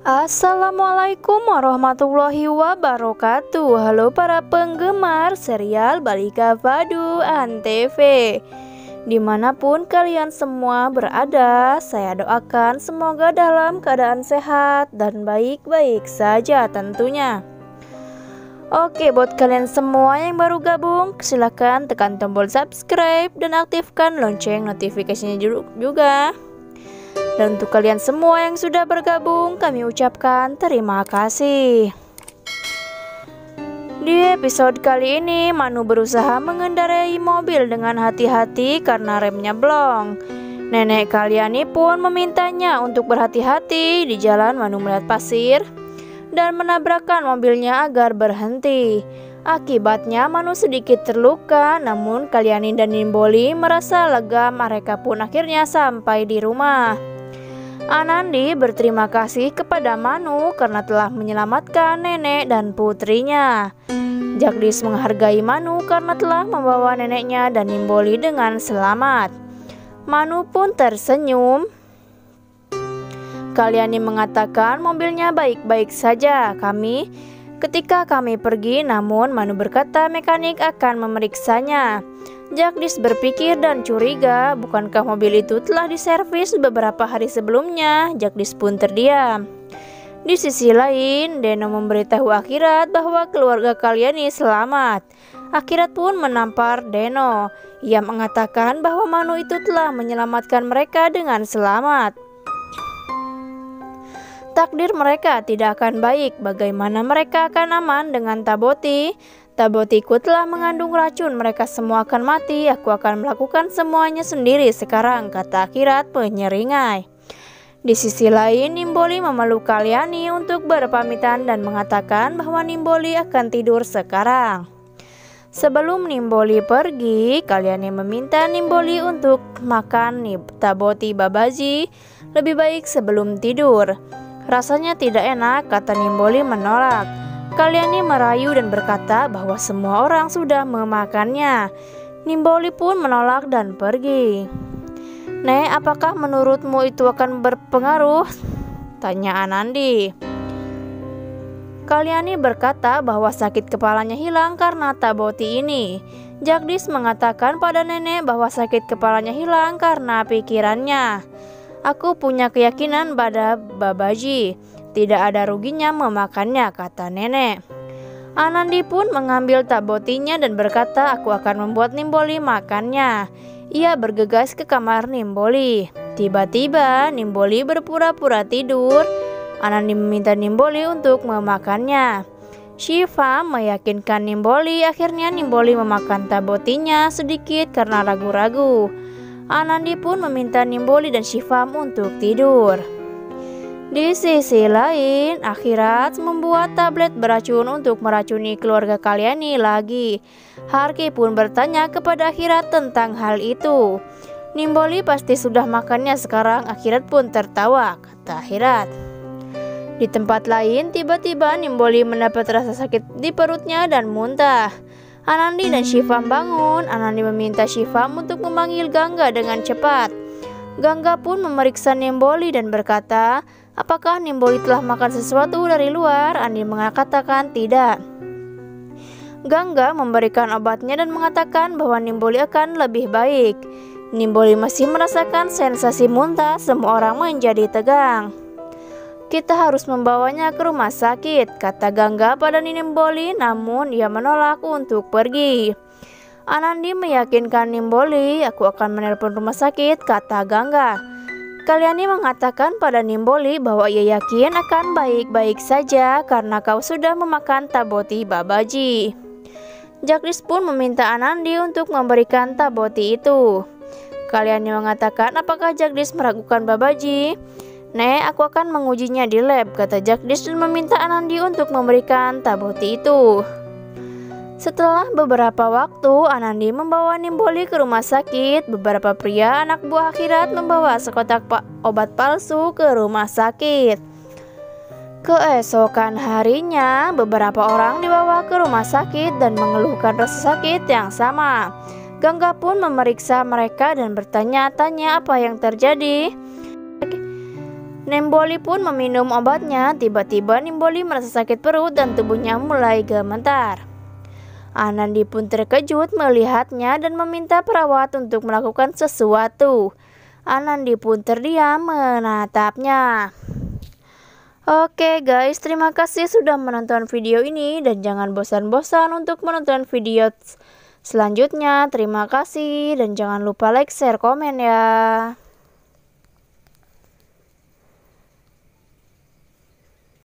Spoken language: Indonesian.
Assalamualaikum warahmatullahi wabarakatuh. Halo para penggemar serial Balika Fadu Antv, dimanapun kalian semua berada, saya doakan semoga dalam keadaan sehat dan baik-baik saja tentunya. Oke, buat kalian semua yang baru gabung, silahkan tekan tombol subscribe dan aktifkan lonceng notifikasinya juga. Dan untuk kalian semua yang sudah bergabung, kami ucapkan terima kasih. Di episode kali ini, Manu berusaha mengendarai mobil dengan hati-hati karena remnya blong. Nenek Kalyani pun memintanya untuk berhati-hati di jalan. Manu melihat pasir dan menabrakkan mobilnya agar berhenti. Akibatnya Manu sedikit terluka, namun Kalyani dan Nimboli merasa lega. Mereka pun akhirnya sampai di rumah. Anandi berterima kasih kepada Manu karena telah menyelamatkan nenek dan putrinya. Jagdish menghargai Manu karena telah membawa neneknya dan Nimboli dengan selamat. Manu pun tersenyum. Kalyani mengatakan mobilnya baik-baik saja ketika kami pergi, namun Manu berkata mekanik akan memeriksanya. Jagdish berpikir dan curiga, bukankah mobil itu telah diservis beberapa hari sebelumnya? Jagdish pun terdiam. Di sisi lain, Deno memberitahu Akhirat bahwa keluarga Kalyani selamat. Akhirat pun menampar Deno. Ia mengatakan bahwa Manu itu telah menyelamatkan mereka dengan selamat. Takdir mereka tidak akan baik. Bagaimana mereka akan aman dengan Taboti? Tabotiku telah mengandung racun, mereka semua akan mati. Aku akan melakukan semuanya sendiri sekarang, kata Akhirat menyeringai. Di sisi lain, Nimboli memeluk Kalyani untuk berpamitan dan mengatakan bahwa Nimboli akan tidur sekarang. Sebelum Nimboli pergi, Kalyani meminta Nimboli untuk makan Taboti Babaji lebih baik sebelum tidur. Rasanya tidak enak, kata Nimboli menolak. Kalyani merayu dan berkata bahwa semua orang sudah memakannya. Nimboli pun menolak dan pergi. Nek, apakah menurutmu itu akan berpengaruh? Tanya Anandi. Kalyani berkata bahwa sakit kepalanya hilang karena Taboti ini. Jagdish mengatakan pada nenek bahwa sakit kepalanya hilang karena pikirannya. Aku punya keyakinan pada Babaji. Tidak ada ruginya memakannya, kata nenek. Anandi pun mengambil Tabotinya dan berkata, aku akan membuat Nimboli makannya. Ia bergegas ke kamar Nimboli. Tiba-tiba Nimboli berpura-pura tidur. Anandi meminta Nimboli untuk memakannya. Shiva meyakinkan Nimboli. Akhirnya Nimboli memakan Tabotinya sedikit karena ragu-ragu. Anandi pun meminta Nimboli dan Shiva untuk tidur. Di sisi lain, Akhirat membuat tablet beracun untuk meracuni keluarga Kalyani lagi. Harki pun bertanya kepada Akhirat tentang hal itu. Nimboli pasti sudah makannya sekarang. Akhirat pun tertawa, kata Akhirat. Di tempat lain, tiba-tiba Nimboli mendapat rasa sakit di perutnya dan muntah. Anandi dan Shiva bangun. Anandi meminta Shiva untuk memanggil Gangga dengan cepat. Gangga pun memeriksa Nimboli dan berkata, apakah Nimboli telah makan sesuatu dari luar? Andi mengatakan tidak. Gangga memberikan obatnya dan mengatakan bahwa Nimboli akan lebih baik. Nimboli masih merasakan sensasi muntah. Semua orang menjadi tegang. Kita harus membawanya ke rumah sakit, kata Gangga pada Nimboli, namun ia menolak untuk pergi. Anandi meyakinkan Nimboli, aku akan menelpon rumah sakit, kata Gangga. Kalyani mengatakan pada Nimboli bahwa ia yakin akan baik-baik saja karena kau sudah memakan Taboti Babaji. Jagdish pun meminta Anandi untuk memberikan Taboti itu. Kalyani mengatakan apakah Jagdish meragukan Babaji? Nek, aku akan mengujinya di lab, kata Jagdish dan meminta Anandi untuk memberikan Taboti itu. Setelah beberapa waktu, Anandi membawa Nimboli ke rumah sakit. Beberapa pria anak buah Akhirat membawa sekotak obat palsu ke rumah sakit. Keesokan harinya, beberapa orang dibawa ke rumah sakit dan mengeluhkan rasa sakit yang sama. Gangga pun memeriksa mereka dan bertanya-tanya apa yang terjadi. Nemboli pun meminum obatnya. Tiba-tiba Nemboli merasa sakit perut dan tubuhnya mulai gemetar. Anandi pun terkejut melihatnya dan meminta perawat untuk melakukan sesuatu. Anandi pun terdiam menatapnya. Oke guys, terima kasih sudah menonton video ini dan jangan bosan-bosan untuk menonton video selanjutnya. Terima kasih dan jangan lupa like, share, komen ya.